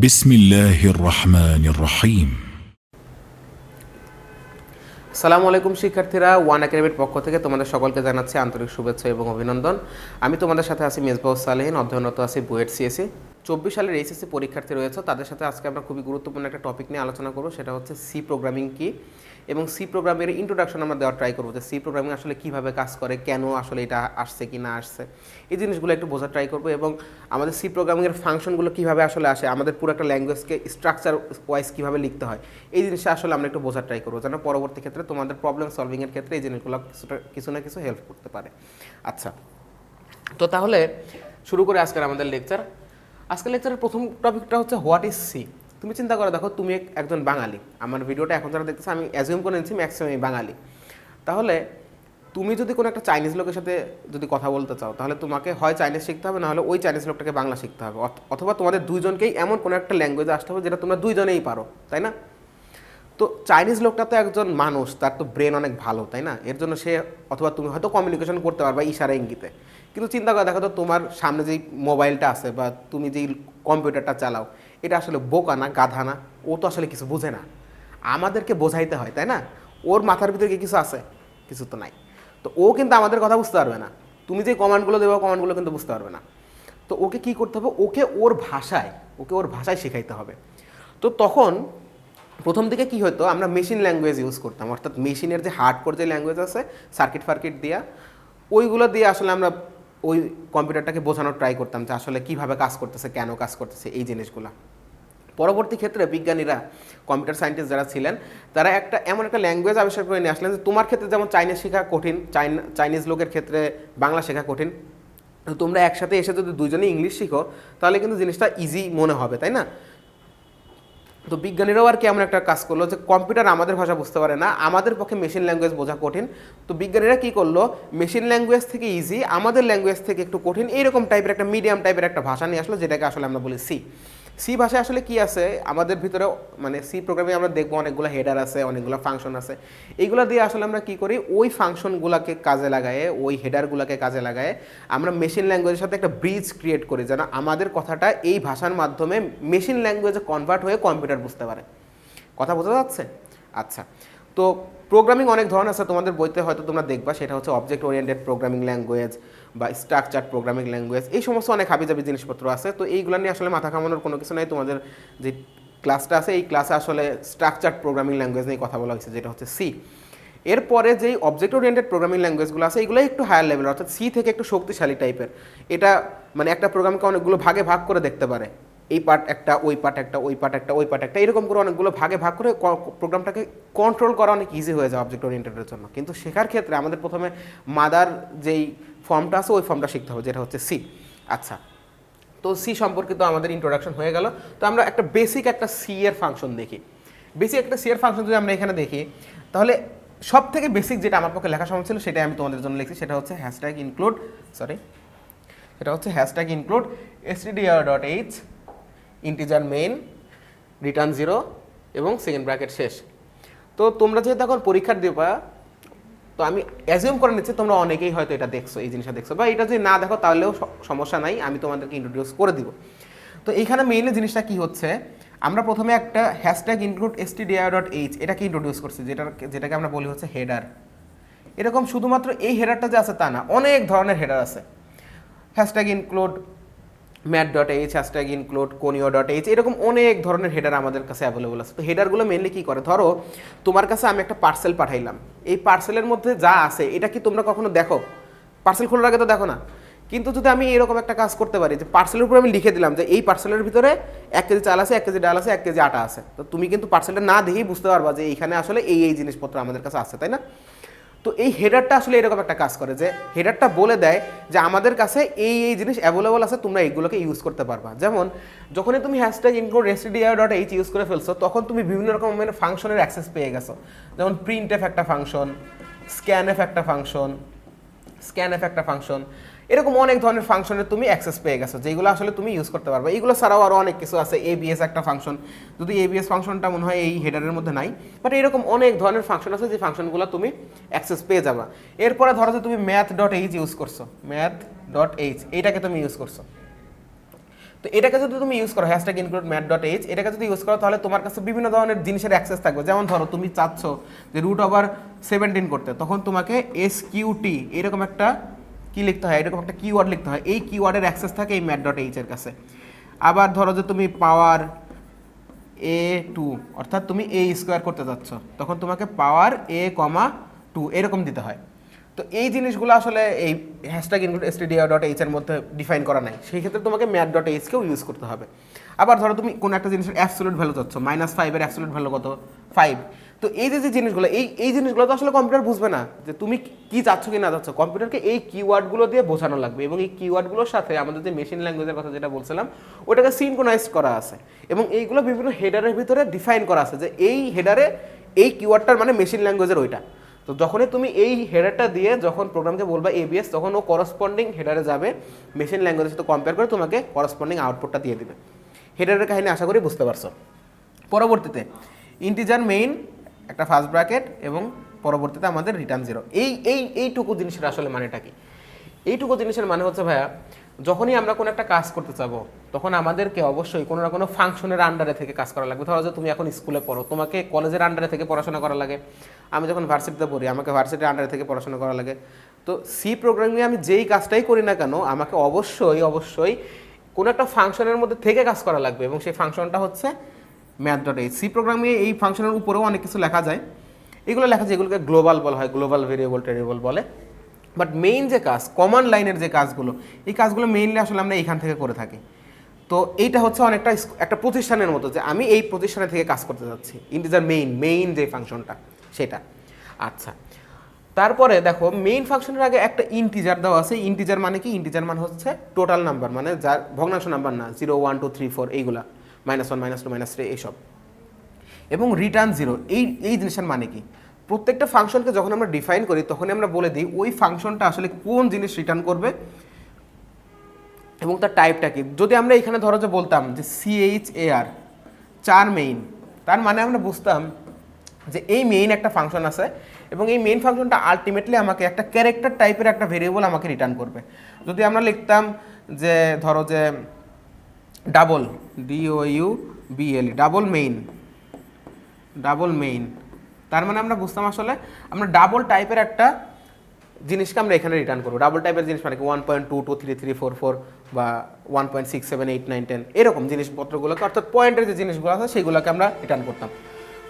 بسم الله الرحمن الرحيم আসসালামু আলাইকুম শিক্ষার্থীরা ওয়ান একাডেমির পক্ষ থেকে তোমাদের সকলকে জানাচ্ছি আন্তরিক শুভেচ্ছা এবং অভিনন্দন। আমি তোমাদের সাথে আছি মেজবাহ সালেহীন, অধ্যয়নরত আছি বুয়েট সিএসসি। 24 সালের এইচএসসি পরীক্ষার্থী রয়েছে, তাদের সাথে আজকে আমরা খুবই গুরুত্বপূর্ণ একটা টপিক নিয়ে আলোচনা করব, সেটা হচ্ছে সি প্রোগ্রামিং কি এবং সি প্রোগ্রামিংয়ের ইন্ট্রোডাকশন আমরা দেওয়ার ট্রাই করবো যে সি প্রোগ্রামিং আসলে কীভাবে কাজ করে, কেন আসলে এটা আসছে কি না আসছে, এই জিনিসগুলো একটু বোঝার ট্রাই করবো এবং আমাদের সি প্রোগ্রামিংয়ের ফাংশনগুলো কীভাবে আসলে আসে, আমাদের পুরো একটা ল্যাঙ্গুয়েজকে স্ট্রাকচার ওয়াইজ কীভাবে লিখতে হয়, এই জিনিসটা আসলে আমরা একটু বোঝার ট্রাই করবো যেন পরবর্তী ক্ষেত্রে তোমাদের প্রবলেম সলভিংয়ের ক্ষেত্রে এই জিনিসগুলো কিছু না কিছু হেল্প করতে পারে। আচ্ছা, তো তাহলে শুরু করে আজকের আমাদের লেকচার। আজকের লেকচারের প্রথম টপিকটা হচ্ছে হোয়াট ইজ সি। তুমি চিন্তা করে দেখো, তুমি একজন বাঙালি, আমার ভিডিওটা এখন যারা দেখতেছে আমি অ্যাজিউম করে নিচ্ছি ম্যাক্সিমাম বাঙালি। তাহলে তুমি যদি কোনো একটা চাইনিজ লোকের সাথে যদি কথা বলতে চাও, তাহলে তোমাকে হয় চাইনিজ শিখতে হবে, না হলে ওই চাইনিজ লোকটাকে বাংলা শিখতে হবে, অথবা তোমাদের দুইজনকেই এমন কোনো একটা ল্যাঙ্গুয়েজে আসতে হবে যেটা তোমরা দুইজনেই পারো, তাই না? তো চাইনিজ লোকটা তো একজন মানুষ, তার তো ব্রেন অনেক ভালো, তাই না? এর জন্য সে অথবা তুমি হয়তো কমিউনিকেশন করতে পারবা ইশারা ইঙ্গিতে। কিন্তু চিন্তা করে দেখো তো, তোমার সামনে যেই মোবাইলটা আছে বা তুমি যেই কম্পিউটারটা চালাও, এটা আসলে বোকা না, গাধা না? ও তো আসলে কিছু বোঝে না, আমাদেরকে বোঝাইতে হয়, তাই না? ওর মাথার ভিতরে কি কিছু আছে? কিছু তো নাই। তো ও কিন্তু আমাদের কথা বুঝতে পারবে না, তুমি যে কমান্ডগুলো দেবো কমান্ডগুলো কিন্তু বুঝতে পারবে না। তো ওকে কি করতে হবে? ওকে ওর ভাষায় শেখাইতে হবে। তো তখন প্রথম দিকে কি হতো, আমরা মেশিন ল্যাঙ্গুয়েজ ইউজ করতাম, অর্থাৎ মেশিনের যে হার্ডকোর যে ল্যাঙ্গুয়েজ আছে সার্কিট ফার্কিট দিয়া, ওইগুলো দিয়ে আসলে আমরা ওই কম্পিউটারটাকে বোঝানোর ট্রাই করতাম যে আসলে কীভাবে কাজ করতেছে, কেন কাজ করতেছে, এই জিনিসগুলো। পরবর্তী ক্ষেত্রে বিজ্ঞানীরা, কম্পিউটার সায়েন্টিস্ট যারা ছিলেন, তারা এমন একটা ল্যাঙ্গুয়েজ আবিষ্কার করে নিয়ে আসলেন যে তোমার ক্ষেত্রে যেমন চাইনিজ শেখা কঠিন, চাইনিজ লোকের ক্ষেত্রে বাংলা শেখা কঠিন, তোমরা একসাথে এসে যদি দুজনে ইংলিশ শিখো তাহলে কিন্তু জিনিসটা ইজি মনে হবে, তাই না? তো বিজ্ঞানীরাও আর কি এমন একটা কাজ করলো যে কম্পিউটার আমাদের ভাষা বুঝতে পারে না, আমাদের পক্ষে মেশিন ল্যাঙ্গুয়েজ বোঝা কঠিন। তো বিজ্ঞানীরা কী করলো, মেশিন ল্যাঙ্গুয়েজ থেকে ইজি, আমাদের ল্যাঙ্গুয়েজ থেকে একটু কঠিন, এইরকম টাইপের একটা মিডিয়াম টাইপের একটা ভাষা নিয়ে আসলো, যেটাকে আসলে আমরা বলি সি। সি ভাষায় আসলে কি আছে আমাদের ভিতরে, মানে সি প্রোগ্রামে আমরা দেখবো অনেকগুলো হেডার আছে, অনেকগুলো ফাংশন আছে। এইগুলো দিয়ে আসলে আমরা কি করি, ওই ফাংশনগুলোকে কাজে লাগায়ে, ওই হেডারগুলোকে কাজে লাগায়ে আমরা মেশিন ল্যাঙ্গুয়েজের সাথে একটা ব্রিজ ক্রিয়েট করি যেন আমাদের কথাটা এই ভাষার মাধ্যমে মেশিন ল্যাঙ্গুয়েজে কনভার্ট হয়ে কম্পিউটার বুঝতে পারে। কথা বোঝা যাচ্ছে? আচ্ছা, তো প্রোগ্রামিং অনেক ধরনের আছে, তোমাদের বইতে হয়তো তোমরা দেখবা, সেটা হচ্ছে অবজেক্ট ওরিয়েন্টেড প্রোগ্রামিং ল্যাঙ্গুয়েজ বা স্ট্রাকচার প্রোগ্রামিং ল্যাঙ্গুয়েজ, এই সমস্ত অনেক হাবিজাবি জিনিসপত্র আছে। তো এইগুলো নিয়ে আসলে মাথা ঘামানোর কোনো কিছু নাই, তোমাদের যে ক্লাসটা আছে এই ক্লাসে আসলে স্ট্রাকচার প্রোগ্রামিং ল্যাঙ্গুয়েজ নিয়ে কথা বলা হয়েছে, যেটা হচ্ছে সি। এরপরে যেই অবজেক্ট ওরিয়েন্টেড প্রোগ্রামিং ল্যাঙ্গুয়েজগুলো আছে এগুলো একটু হায়ার লেভেল, অর্থাৎ সি থেকে একটু শক্তিশালী টাইপের। এটা মানে একটা প্রোগ্রামকে অনেকগুলো ভাগে ভাগ করে দেখতে পারে, এই পার্ট একটা, ওই পার্ট একটা, ওই পার্ট একটা, ওই পার্ট একটা, এরকম করে অনেকগুলো ভাগে ভাগ করে প্রোগ্রামটাকে কন্ট্রোল করা অনেক ইজি হয়ে যায় অবজেক্ট ওরিয়েন্টেডের জন্য। কিন্তু শেখার ক্ষেত্রে আমাদের প্রথমে মাদার যেই ফর্মটা আছে ওই ফর্মটা শিখতে হবে, যেটা হচ্ছে সি। আচ্ছা, তো সি সম্পর্কিত আমাদের ইন্ট্রোডাকশন হয়ে গেল। তো আমরা একটা বেসিক একটা সি এর ফাংশন দেখি। বেসিক একটা সি এর ফাংশন যদি আমরা এখানে দেখি, তাহলে সব থেকে বেসিক যেটা আমার পক্ষে লেখা সম্ভব ছিল সেটাই আমি তোমাদের জন্য লিখছি, সেটা হচ্ছে hashtag include stdio.h integer main return 0 এবং সেকেন্ড ব্র্যাকেট শেষ। তো তোমরা যেহেতু এখন পরীক্ষার দিবা, তো আমি অ্যাজিউম করে নিচ্ছি তোমরা অনেকেই হয়তো এটা দেখছো, এই জিনিসটা দেখছো, বা এটা যদি না দেখো তাহলেও সমস্যা নাই, আমি তোমাদেরকে ইন্ট্রোডিউস করে দিব। তো এইখানে মেইনলি জিনিসটা কি হচ্ছে, আমরা প্রথমে একটা হ্যাশট্যাগ ইনক্লুড stdio.h এটাকে ইন্ট্রোডিউস করছি, যেটাকে আমরা বলি হচ্ছে হেডার। এরকম শুধুমাত্র এই হেডারটা যে আছে তা না, অনেক ধরনের হেডার আছে। হ্যাশট্যাগ ইনক্লুড ম্যাট.h, হ্যাশট্যাগ ইনক্লুড conio.h, এরকম অনেক ধরনের হেডার আমাদের কাছে অ্যাভেলেবল আছে। তো হেডারগুলো মেনলি কী করে, ধরো তোমার কাছে আমি একটা পার্সেল পাঠাইলাম, এই পার্সেলের মধ্যে যা আছে এটা কি তোমরা কখনো দেখো? পার্সেল খোলার আগে তো দেখো না। কিন্তু যদি আমি এরকম একটা কাজ করতে পারি যে পার্সেলের উপরে আমি লিখে দিলাম যে এই পার্সেলের ভিতরে 1 কেজি চাল আছে, 1 কেজি ডাল আছে, 1 কেজি আটা আছে, তো তুমি কিন্তু পার্সেলটা না দেখেই বুঝতে পারবা যে এইখানে আসলে এই জিনিসপত্র আমাদের কাছে আছে, তাই না? তো এই হেডারটা আসলে এরকম একটা কাজ করে যে হেডারটা বলে দেয় যে আমাদের কাছে এই জিনিস অ্যাভেলেবল আছে, তোমরা এইগুলোকে ইউজ করতে পারবা। যেমন যখনই তুমি হ্যাশট্যাগ ইনক্লুড stdio.h ইউজ করে ফেলছো, তখন তুমি বিভিন্ন রকম মানে ফাংশনের অ্যাক্সেস পেয়ে গেছো। যেমন প্রিন্টএফ একটা ফাংশন, স্ক্যানএফ একটা ফাংশন, এরকম অনেক ধরনের ফাংশনের তুমি অ্যাক্সেস পেয়ে গেছো, যেগুলো আসলে তুমি ইউজ করতে পারবে। এইগুলো ছাড়াও আরও অনেক কিছু আছে, এবিএস একটা ফাংশন, যদি এবিএস ফাংশনটা মনে হয় এই হেডারের মধ্যে নাই, বাট এরকম অনেক ধরনের ফাংশন আছে যে ফাংশনগুলো তুমি অ্যাক্সেস পেয়ে যাবা। এরপরে ধরো যে তুমি ম্যাথ.h ইউজ করছো, ম্যাথ.h এইটাকে তুমি ইউজ করছো, তো এটাকে যদি তুমি ইউজ করো hashtag include math dot H, এটাকে যদি ইউজ করো তাহলে তোমার কাছে বিভিন্ন ধরনের জিনিসের অ্যাক্সেস থাকবে। যেমন ধরো তুমি চাচ্ছ যে √17 করতে, তখন তোমাকে SQT এরকম একটা কি লিখতে হয়, এরকম একটা কিওয়ার্ড লিখতে হয়। এই কিওয়ার্ডের অ্যাক্সেস থাকে এই ম্যাথ ডট এইচ এর কাছে। আবার ধরো যে তুমি পাওয়ার A2 অর্থাৎ তুমি A² করতে যাচ্ছ, তখন তোমাকে পাওয়ার A, 2 এরকম দিতে হয়। তো এই জিনিসগুলো আসলে এই হ্যাশট্যাগ ইনক্লুড stdio.h এর মধ্যে ডিফাইন করা নাই, সেই ক্ষেত্রে তোমাকে math.h কেও ইউজ করতে হবে। আবার ধরো তুমি কোনো একটা জিনিসের অ্যাবসলিউট ভ্যালু চাচ্ছ, -5 এর অ্যাবসলিউট ভ্যালু কত 5, তো এই যে জিনিসগুলো এই জিনিসগুলো তো আসলে কম্পিউটার বুঝবে না যে তুমি কি চাচ্ছ কি না চাচ্ছ, কম্পিউটারকে এই কিওয়ার্ডগুলো দিয়ে বোঝানো লাগবে। এবং এই কিওয়ার্ডগুলোর সাথে আমাদের যে মেশিন ল্যাঙ্গুয়েজের কথা যেটা বলছিলাম ওটাকে সিনক্রোনাইজ করা আছে, এবং এইগুলো বিভিন্ন হেডারের ভিতরে ডিফাইন করা আছে যে এই হেডারে এই কিওয়ার্ডটার মানে মেশিন ল্যাঙ্গুয়েজের ওইটা। তো যখনই তুমি এই হেডারটা দিয়ে যখন প্রোগ্রামকে বলবা ABS, তখন ও করসপন্ডিং হেডারে যাবে, মেশিন ল্যাঙ্গুয়েজের সাথে কম্পেয়ার করে তোমাকে করসপন্ডিং আউটপুটটা দিয়ে দিবে। হেডারের কাহিনী আশা করি বুঝতে পারছো। পরবর্তীতে ইন্টিজার মেইন একটা ফার্স্ট ব্র্যাকেট এবং পরবর্তীতে আমাদের রিটার্ন 0। এইটুকু জিনিসের আসলে মানেটা কি? এইটুকু জিনিসের মানে হচ্ছে ভাইয়া, যখনই আমরা কোনো একটা কাজ করতে চাবো তখন আমাদেরকে অবশ্যই কোনো না কোনো ফাংশনের আন্ডারে থেকে কাজ করা লাগবে। ধরো যে তুমি এখন স্কুলে পড়ো, তোমাকে কলেজের আন্ডারে থেকে পড়াশোনা করা লাগে। আমি যখন ভার্সিটিতে পড়ি আমাকে ভার্সিটির আন্ডারে থেকে পড়াশোনা করা লাগে। তো সি প্রোগ্রামিংয়ে আমি যেই কাজটাই করি না কেন আমাকে অবশ্যই কোনো একটা ফাংশনের মধ্যে থেকে কাজ করা লাগবে, এবং সেই ফাংশনটা হচ্ছে math.h। সি প্রোগ্রামিংয়ে এই ফাংশনের উপরেও অনেক কিছু লেখা যায়, এগুলো লেখা যায়, এগুলোকে গ্লোবাল বলা হয়, গ্লোবাল ভেরিয়েবল টেরিয়েবল বলে। বাট মেইন যে কাজ, কমান্ড লাইনের যে কাজগুলো, এই কাজগুলো মেইনলি আসলে আমরা এইখান থেকে করে থাকি। তো এইটা হচ্ছে অনেকটা একটা প্রতিষ্ঠানের মতো, যে আমি এই প্রতিষ্ঠানে থেকে কাজ করতে যাচ্ছি। ইন্টিজার মেইন যে ফাংশনটা সেটা। আচ্ছা, তারপরে দেখো মেইন ফাংশনের আগে একটা ইন্টিজার দেওয়া আছে। ইন্টিজার মানে কি? ইন্টিজার মানে হচ্ছে টোটাল নাম্বার, মানে যার ভগ্নাংশ নাম্বার না, 0, 1, 2, 3, 4 এইগুলা, -1, -2, -3 এইসব। এবং রিটার্ন 0 এই জিনিসের মানে কি? প্রত্যেকটা ফাংশনকে যখন আমরা ডিফাইন করি তখনই আমরা বলে দিই ওই ফাংশনটা আসলে কোন জিনিস রিটার্ন করবে এবং তার টাইপটা কি। যদি আমরা এখানে ধরো যে বলতাম যে CHAR 4 মেইন, তার মানে আমরা বুঝতাম যে এই মেইন একটা ফাংশন আছে এবং এই মেইন ফাংশনটা আলটিমেটলি আমাকে একটা ক্যারেক্টার টাইপের একটা ভেরিয়েবল আমাকে রিটার্ন করবে। যদি আমরা লিখতাম যে ধরো যে ডাবল DOUBL ডাবল মেইন, তার মানে আমরা বুঝতাম আসলে আমরা ডাবল টাইপের একটা জিনিসকে আমরা এখানে রিটার্ন করবো। ডাবল টাইপের জিনিস মানে কি 1.2, 2, 3, 3, 4, 4 বা 1.6, 7, 8, 9, 10 এরকম জিনিসপত্রগুলোকে, অর্থাৎ পয়েন্টের যে জিনিসগুলো আছে সেগুলোকে আমরা রিটার্ন করতাম।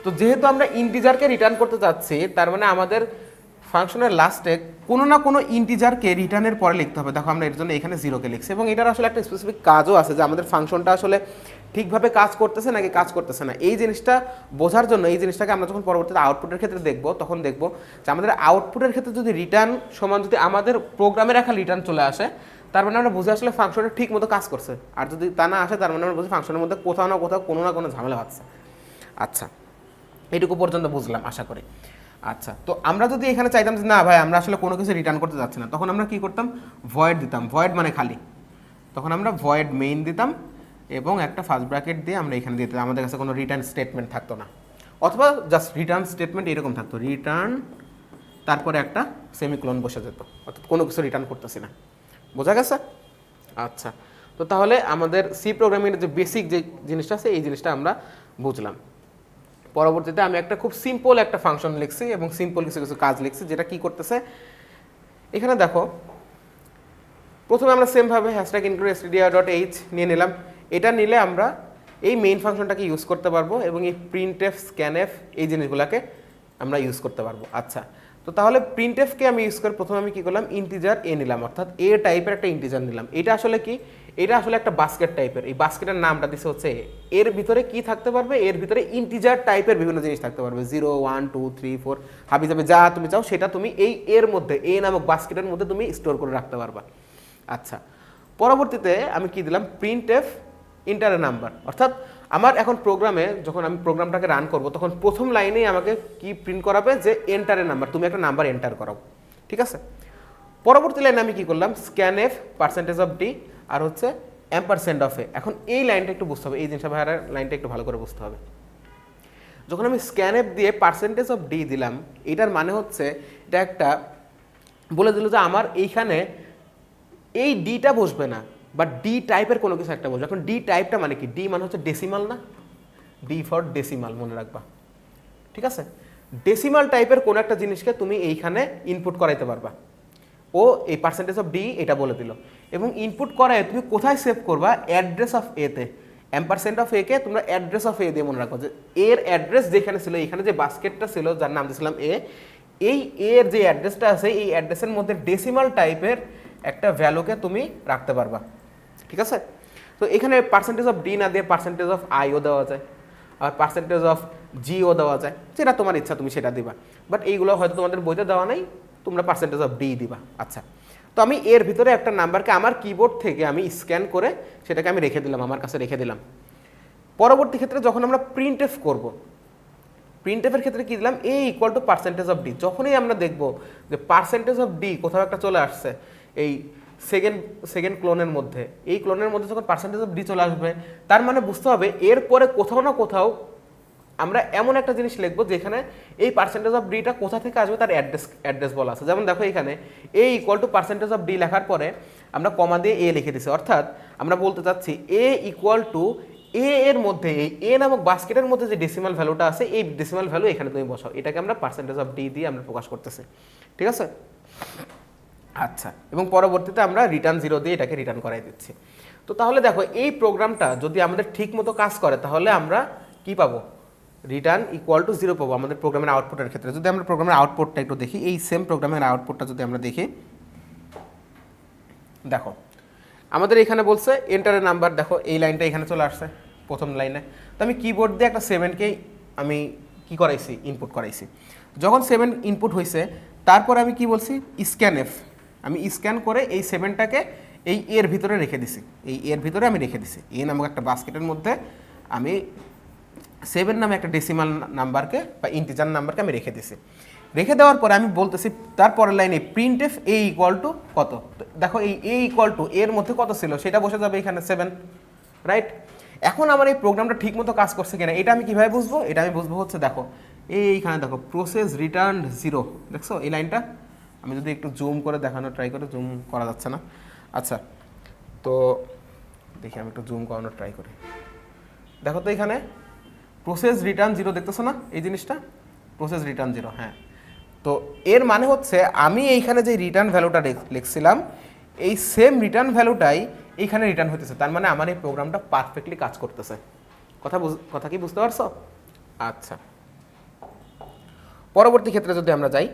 তো যেহেতু আমরা ইন্টিজারকে রিটার্ন করতে চাচ্ছি, তার মানে আমাদের ফাংশনের লাস্টে কোনো না কোনো ইন্টিজারকে রিটার্নের পরে লিখতে হবে। দেখো আমরা এর জন্য এখানে 0কে লিখছি, এবং এটার আসলে একটা স্পেসিফিক কাজও আছে যে আমাদের ফাংশনটা আসলে ঠিকভাবে কাজ করতেছে নাকি কাজ করতেছে না। এই জিনিসটা বোঝার জন্য এই জিনিসটাকে আমরা যখন পরবর্তীতে আউটপুটের ক্ষেত্রে দেখব, তখন দেখব যে আমাদের আউটপুটের ক্ষেত্রে যদি রিটার্ন সমান যদি আমাদের প্রোগ্রামের একটা রিটার্ন চলে আসে, তার মানে আমরা বুঝে আসলে ফাংশনটা ঠিক মতো কাজ করছে। আর যদি তা না আসে, তার মানে আমরা বুঝি ফাংশনের মধ্যে কোথাও না কোথাও কোনো না কোনো ঝামেলা হচ্ছে। আচ্ছা, এটুকু পর্যন্ত বুঝলাম আশা করি। আচ্ছা, তো আমরা যদি এখানে চাইতাম যে না ভাই আমরা আসলে কোনো কিছু রিটার্ন করতে যাচ্ছি না, তখন আমরা কি করতাম? ভয়েড দিতাম। ভয়েড মানে খালি, তখন আমরা ভয়েড মেইন দিতাম এবং একটা ফার্স্ট ব্র্যাকেট দিয়ে আমরা এখানে দিতাম। আমাদের কাছে কোনো রিটার্ন স্টেটমেন্ট থাকতো না, অথবা জাস্ট রিটার্ন স্টেটমেন্ট এরকম থাকতো, রিটার্ন তারপরে একটা সেমিকোলন বসে যেত, অর্থাৎ কোনো কিছু রিটার্ন করতেছি না। বোঝা গেছে? আচ্ছা, তো তাহলে আমাদের সি প্রোগ্রামিংয়ের যে বেসিক যে জিনিসটা আছে এই জিনিসটা আমরা বুঝলাম। পরবর্তীতে আমি একটা খুব সিম্পল একটা ফাংশন লিখছি এবং সিম্পল কিছু কিছু কাজ লিখছি, যেটা কি করতেছে এখানে দেখো। প্রথমে আমরা সেমভাবে হ্যাশট্যাগ ইনক্লুড stdio.h নিয়ে নিলাম। এটা নিলে আমরা এই মেইন ফাংশনটাকে ইউজ করতে পারবো এবং এই printf scanf এই জিনিসগুলোকে আমরা ইউজ করতে পারবো। আচ্ছা, তো তাহলে printfকে আমি ইউজ করে প্রথমে আমি কি করলাম? ইন্টিজার এ নিলাম, অর্থাৎ এ টাইপের একটা ইন্টিজার নিলাম। এটা আসলে কি? এটা আসলে একটা বাস্কেট টাইপের। এই বাস্কেটের নামটা দিছে হচ্ছে এর ভিতরে কি থাকতে পারবে? এর ভিতরে ইন্টিজার টাইপের বিভিন্ন জিনিস থাকতে পারবে, 0, 1, 2, 3, 4 হাবি যাবে যা তুমি চাও সেটা তুমি এই এর মধ্যে, এ নামক বাস্কেটের মধ্যে তুমি স্টোর করে রাখতে পারবা। আচ্ছা, পরবর্তীতে আমি কি দিলাম? printf ইন্টার নাম্বার, অর্থাৎ আমার এখন প্রোগ্রামে যখন আমি প্রোগ্রামটাকে রান করব তখন প্রথম লাইনেই আমাকে কি প্রিন্ট করাবে? যে এন্টারের নাম্বার, তুমি একটা নাম্বার এন্টার করাও। ঠিক আছে, পরবর্তী লাইনে আমি কি করলাম? scanf %d আর হচ্ছে %a। এখন এই লাইনটা একটু বুঝতে হবে, এই জিনিসটা ভাইয়ার লাইনটা একটু ভালো করে বুঝতে হবে। যখন আমি scanf দিয়ে %d দিলাম, এটার মানে হচ্ছে এটা একটা বলে দিল যে আমার এইখানে এই ডিটা বসবে না, বা ডি টাইপের কোনো কিছু একটা বলছো। এখন ডি টাইপটা মানে কি? ডি মানে হচ্ছে ডেসিমাল না? ডি ফর ডেসিমাল, মনে রাখবা, ঠিক আছে? ডেসিমাল টাইপের কোনো একটা জিনিসকে তুমি এইখানে ইনপুট করাইতে পারবা। ও এই পার্সেন্টেজ অফ ডি এটা বলে দিল, এবং ইনপুট করায় তুমি কোথায় সেভ করবা? অ্যাড্রেস অফ এতে। এম্পারসেন্ট অফ এ কে তোমরা অ্যাড্রেস অফ এ দিয়ে মনে রাখো, যে এর অ্যাড্রেস যেখানে ছিল, এখানে যে বাস্কেটটা ছিল যার নাম দিয়েছিলাম এ, এই এর যে অ্যাড্রেসটা আছে এই অ্যাড্রেসের মধ্যে ডেসিমাল টাইপের একটা ভ্যালুকে তুমি রাখতে পারবা, ঠিক আছে? তো এখানে পার্সেন্টেজ অফ ডি না দিয়ে পার্সেন্টেজ অফ আইও দেওয়া যায়, আর পার্সেন্টেজ অফ জিও দেওয়া যায়, যেটা তোমার ইচ্ছা তুমি সেটা দিবা। বাট এইগুলো হয়তো তোমাদের বইতে দেওয়া নেই, তোমরা পার্সেন্টেজ অফ ডি দিবা। আচ্ছা, তো আমি এর ভিতরে একটা নাম্বারকে আমার কিবোর্ড থেকে আমি স্ক্যান করে সেটাকে আমি রেখে দিলাম, আমার কাছে রেখে দিলাম। পরবর্তী ক্ষেত্রে যখন আমরা প্রিন্ট এফ করবো, প্রিন্ট এফের ক্ষেত্রে কি দিলাম? A equal to percentage of d. যখনই আমরা দেখবো যে পার্সেন্টেজ অফ ডি কোথাও একটা চলে আসছে এই সেকেন্ড ক্লোনের মধ্যে, এই ক্লোনের মধ্যে যখন পার্সেন্টেজ অফ ডি চলে আসবে, তার মানে বুঝতে হবে এরপরে কোথাও না কোথাও আমরা এমন একটা জিনিস লিখবো যেখানে এই পার্সেন্টেজ অফ ডিটা কোথা থেকে আসবে তার অ্যাড্রেস বলা আছে। যেমন দেখো এখানে a equal to percentage of d লেখার পরে আমরা কমা দিয়ে এ লিখে দিছি, অর্থাৎ আমরা বলতে চাচ্ছি এ ইকুয়াল টু এ এর মধ্যে, এই এ নামক বাস্কেটের মধ্যে যে ডেসিমাল ভ্যালুটা আছে এই ডেসিমাল ভ্যালু এখানে তুমি বসাও। এটাকে আমরা পার্সেন্টেজ অফ ডি দিয়ে আমরা প্রকাশ করতেছি, ঠিক আছে? আচ্ছা, এবং পরবর্তীতে আমরা রিটার্ন 0 দিয়ে এটাকে রিটার্ন করাই দিচ্ছি। তো তাহলে দেখো এই প্রোগ্রামটা যদি আমাদের ঠিক মতো কাজ করে তাহলে আমরা কি পাবো? রিটার্ন ইকুয়াল টু 0 পাবো আমাদের প্রোগ্রামের আউটপুটের ক্ষেত্রে। যদি আমরা প্রোগ্রামের আউটপুটটা একটু দেখি, এই সেম প্রোগ্রামের আউটপুটটা যদি আমরা দেখি, দেখো আমাদের এখানে বলছে এন্টারের নাম্বার, দেখো এই লাইনটা এখানে চলে আসছে প্রথম লাইনে। তো আমি কিবোর্ড দিয়ে একটা 7কে আমি কি করাইছি? ইনপুট করাইছি। যখন 7 ইনপুট হয়েছে তারপর আমি কি বলছি? Scan F. আমি স্ক্যান করে এই 7টাকে এই এর ভিতরে রেখে দিছি, এই এর ভিতরে আমি রেখে দিছি। এ নামক একটা বাস্কেটের মধ্যে আমি 7 নামে একটা ডেসিমাল নাম্বারকে বা ইন্টিজার নাম্বারকে আমি রেখে দিছি। রেখে দেওয়ার পরে আমি বলতেছি তারপরের লাইনে প্রিন্ট এফ এ ইকুয়াল টু কত। দেখো এই এ ইকুয়াল টু এর মধ্যে কত ছিল সেটা বসে যাবে এখানে 7, রাইট? এখন আমার এই প্রোগ্রামটা ঠিক মতো কাজ করছে কিনা এটা আমি কীভাবে বুঝবো? এটা আমি বুঝবো হচ্ছে দেখো এইখানে দেখো প্রসেস রিটার্ন 0, দেখছো এই লাইনটা? আমি যদি একটু জুম করে দেখানোর ট্রাই করি, জুম করা যাচ্ছে না। আচ্ছা, তো দেখি আমি একটু জুম করানোর ট্রাই করি। দেখো তো এখানে প্রসেস রিটার্ন 0 দেখতেছো না এই জিনিসটা? প্রসেস রিটার্ন 0, হ্যাঁ। তো এর মানে হচ্ছে আমি এইখানে যে রিটার্ন ভ্যালুটা লিখছিলাম এই সেম রিটার্ন ভ্যালুটাই এইখানে রিটার্ন হতেছে। তার মানে আমার এই প্রোগ্রামটা পারফেক্টলি কাজ করতেছে। কথা কি বুঝতে পারছো? আচ্ছা, পরবর্তী ক্ষেত্রে যদি আমরা যাই,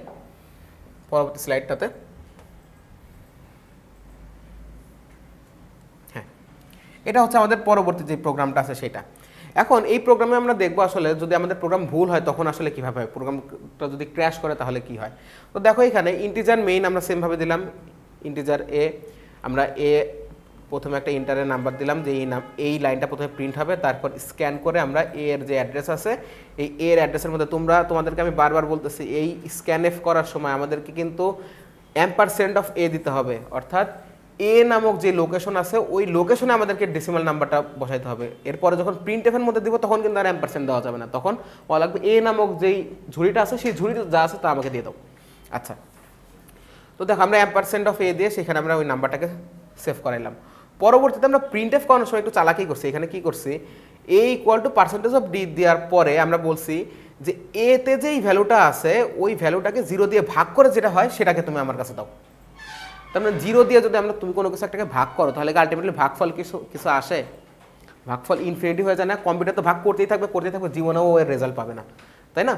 পরবর্তী স্লাইডটাতে, হ্যাঁ, এটা হচ্ছে আমাদের পরবর্তী যে প্রোগ্রামটা আছে সেটা। এখন এই প্রোগ্রামে আমরা দেখবো আসলে যদি আমাদের প্রোগ্রাম ভুল হয় তখন আসলে কীভাবে হয়, প্রোগ্রামটা যদি ক্র্যাশ করে তাহলে কি হয়। তো দেখো এখানে ইন্টিজার মেইন আমরা সেমভাবে দিলাম, ইন্টিজার এ, আমরা এ প্রথমে একটা ইন্টারের নাম্বার দিলাম যে এই লাইনটা প্রথমে প্রিন্ট হবে, তারপর স্ক্যান করে আমরা এ এর যে অ্যাড্রেস আছে এই এর অ্যাড্রেসের মধ্যে তোমাদেরকে আমি বারবার বলতেছি এই স্ক্যান এফ করার সময় আমাদেরকে কিন্তু এম্পারসেন্ট অফ এ দিতে হবে, অর্থাৎ এ নামক যে লোকেশন আছে ওই লোকেশনে আমাদেরকে ডেসিমাল নাম্বারটা বসাইতে হবে। এরপরে যখন প্রিন্ট এফের মধ্যে দিব তখন কিন্তু আর এম্পারসেন্ট দেওয়া যাবে না, তখন বলা লাগবে এ নামক যেই ঝুড়িটা আছে সেই ঝুড়িতে যা আছে তা আমাকে দিয়ে দাও। আচ্ছা, তো দেখো আমরা এম্পারসেন্ট অফ এ দিয়ে সেখানে আমরা ওই নাম্বারটাকে সেভ করাইলাম। পরবর্তীতে আমরা প্রিন্ট এফ করানোর সময় একটু চালাকি করছি। এখানে কি করছি? A equal to percentage of d দেওয়ার পরে আমরা বলছি যে এতে যেই ভ্যালুটা আছে ওই ভ্যালুটাকে 0 দিয়ে ভাগ করে যেটা হয় সেটাকে তুমি আমার কাছে দাও। তার মানে 0 দিয়ে যদি তুমি কোনো কিছু একটাকে ভাগ করো তাহলে আলটিমেটলি ভাগফল কিছু আসে? ভাগফল ইনফিনিটি হয়ে যায় না? কম্পিউটার তো ভাগ করতেই থাকবে, জীবনেও এর রেজাল্ট পাবে না, তাই না?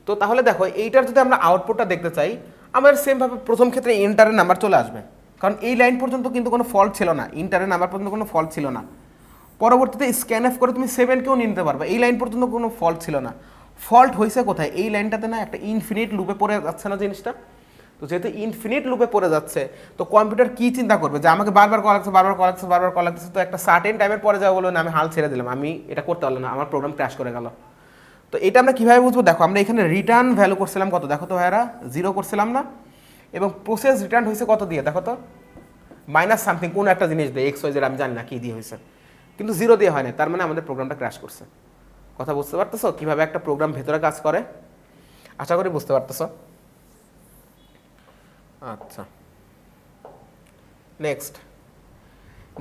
তো তাহলে দেখো এইটার যদি আমরা আউটপুটটা দেখতে চাই আমাদের সেমভাবে প্রথম ক্ষেত্রে ইন্টারের নাম্বার চলে আসবে, কারণ এই লাইন পর্যন্ত কিন্তু কোনো ফল্ট ছিল না, ইন্টারের নাম্বার পর্যন্ত কোনো ফল্ট ছিল না। পরবর্তীতে স্ক্যান অফ করে তুমি 7কেও নিতে পারবে, এই লাইন পর্যন্ত কোনো ফল্ট ছিল না। ফল্ট হয়েছে কোথায়? এই লাইনটাতে না একটা ইনফিনিট লুপে পড়ে যাচ্ছে না জিনিসটা? তো যেহেতু ইনফিনিট লুপে পড়ে যাচ্ছে তো কম্পিউটার কি চিন্তা করবে যে আমাকে বারবার কল লাগছে, তো একটা সার্টেন টাইমের পরে যাওয়া বলো না আমি হাল ছেড়ে দিলাম, আমি এটা করতে পারলাম না, আমার প্রোগ্রাম ক্র্যাশ করে গেল। তো এটা আমরা কীভাবে বুঝবো? দেখো আমরা এখানে রিটার্ন ভ্যালু করছিলাম কত, দেখো তো ভাইয়ারা 0 করছিলাম না? এবং প্রসেস রিটার্ন হয়েছে কত দিয়ে, দেখো তো মাইনাস সামথিং কোনো একটা জিনিস দিয়ে, XYZ আমি জানি না কী দিয়ে হয়েছে, কিন্তু 0 দিয়ে হয় না। তার মানে আমাদের প্রোগ্রামটা ক্র্যাশ করছে। কথা বুঝতে পারতেছো কীভাবে একটা প্রোগ্রাম ভেতরে কাজ করে? আশা করি বুঝতে পারতেছো। আচ্ছা, নেক্সট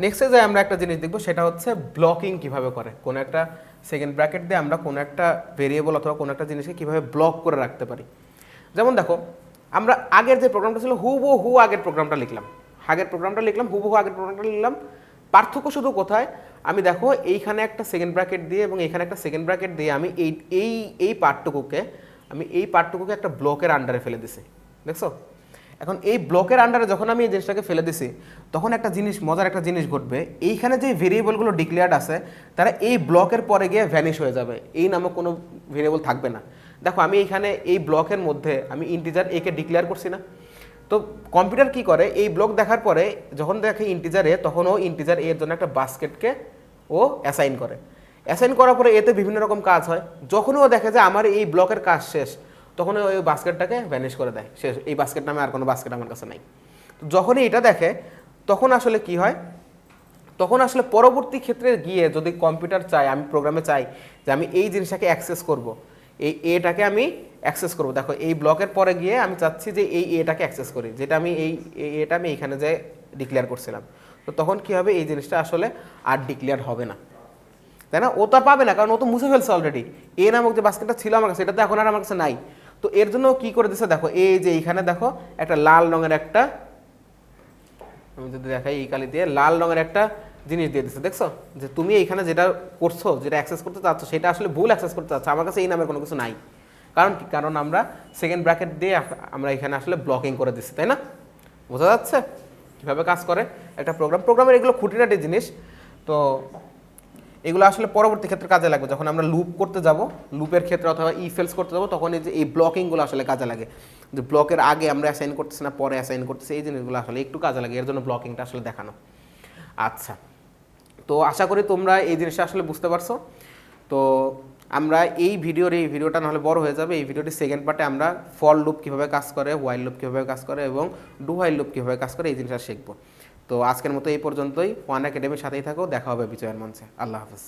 নেক্সটে যে আমরা একটা জিনিস দেখবো সেটা হচ্ছে ব্লকিং কিভাবে করে, কোনো একটা সেকেন্ড ব্র্যাকেট দিয়ে আমরা কোনো একটা ভেরিয়েবল অথবা কোনো একটা জিনিসকে কিভাবে ব্লক করে রাখতে পারি। যেমন দেখো, আমরা আগের যে প্রোগ্রামটা ছিল হুবহু আগের প্রোগ্রামটা লিখলাম, হুবহু আগের প্রোগ্রামটা লিখলাম। পার্থক্য শুধু কোথায়, আমি দেখো এইখানে একটা সেকেন্ড ব্র্যাকেট দিয়ে এবং এখানে একটা সেকেন্ড ব্র্যাকেট দিয়ে আমি এই পার্টটুকুকে একটা ব্লকের আন্ডারে ফেলে দিছি, দেখছো? এখন এই ব্লকের আন্ডারে যখন আমি এই জিনিসটাকে ফেলে দিছি, তখন একটা জিনিস, মজার একটা জিনিস ঘটবে। এইখানে যে ভেরিয়েবলগুলো ডিক্লেয়ার্ড আছে তারা এই ব্লকের পরে গিয়ে ভ্যানিশ হয়ে যাবে, এই নামক কোনো ভেরিয়েবল থাকবে না। দেখো আমি এইখানে এই ব্লকের মধ্যে আমি ইন্টিজার একে ডিক্লেয়ার করছি না, তো কম্পিউটার কি করে, এই ব্লক দেখার পরে যখন দেখে ইন্টিজার এ, তখন ও ইন্টিজার এর জন্য একটা বাস্কেটকে ও অ্যাসাইন করে। অ্যাসাইন করার পরে এতে বিভিন্ন রকম কাজ হয়। যখনই ও দেখে যে আমার এই ব্লকের কাজ শেষ, তখন ওই বাস্কেটটাকে ভ্যানিশ করে দেয়, শেষ, এই বাস্কেট নামে আর কোনো বাস্কেট আমার কাছে নাই। তো যখনই এটা দেখে তখন আসলে কি হয়, তখন আসলে পরবর্তী ক্ষেত্রে গিয়ে যদি কম্পিউটার চায়, আমি প্রোগ্রামে চাই যে আমি এই জিনিসটাকে অ্যাক্সেস করব, এই এটাকে আমি অ্যাক্সেস করব, দেখো এই ব্লকের পরে গিয়ে আমি চাচ্ছি যে এই এটাকে অ্যাক্সেস করি, যেটা আমি এটা আমি এইখানে যে ডিক্লেয়ার করছিলাম। তো তখন কি হবে, এই জিনিসটা আসলে আর ডিক্লেয়ার হবে না, তাই না? ও তো আর পাবে না, কারণ ও তো মুছে ফেলছে অলরেডি। এ নামক যে বাস্কেটটা ছিল আমার কাছে, এটা তো এখন আর আমার কাছে নাই। তো এর জন্য কি করে দিচ্ছে, দেখো এই যে এইখানে দেখো একটা লাল রঙের একটা, আমি যদি দেখাই এই কালি দিয়ে লাল রঙের একটা জিনিস দিয়ে দিচ্ছে, দেখছো? যে তুমি এইখানে যেটা করছো, যেটা অ্যাক্সেস করতে চাচ্ছ, সেটা আসলে ভুল অ্যাক্সেস করতে চাচ্ছ, আমার কাছে এই নামের কোনো কিছু নাই। কারণ কি, কারণ আমরা সেকেন্ড ব্র্যাকেট দিয়ে আমরা এখানে আসলে ব্লকিং করে দিচ্ছি, তাই না? বোঝা যাচ্ছে কীভাবে কাজ করে একটা প্রোগ্রামের এগুলো খুঁটিনাটি জিনিস। তো এগুলো আসলে পরবর্তী ক্ষেত্রে কাজে লাগবে, যখন আমরা লুপ করতে যাব, লুপের ক্ষেত্রে অথবা ইফেলস করতে যাব, তখন এই যে এই ব্লকিংগুলো আসলে কাজে লাগে। যে ব্লকের আগে আমরা অ্যাসাইন করতেছি না, পরে অ্যাসাইন করতেছি, এই জিনিসগুলো আসলে একটু কাজে লাগে, এর জন্য ব্লকিংটা আসলে দেখানো। আচ্ছা, তো আশা করি তোমরা এই জিনিসটা আসলে বুঝতে পারছো। তো আমরা এই ভিডিওটা নাহলে বড় হয়ে যাবে, এই ভিডিওটির সেকেন্ড পার্টে আমরা ফর লুপ কীভাবে কাজ করে, হোয়াইল লুপ কীভাবে কাজ করে এবং ডু হোয়াইল লুপ কীভাবে কাজ করে, এই জিনিসটা শিখবো। তো আজকের মতো এই পর্যন্তই। ওয়ান একাডেমির সাথেই থাকো, দেখা হবে বিজয়ের মঞ্চে। আল্লাহ হাফেজ।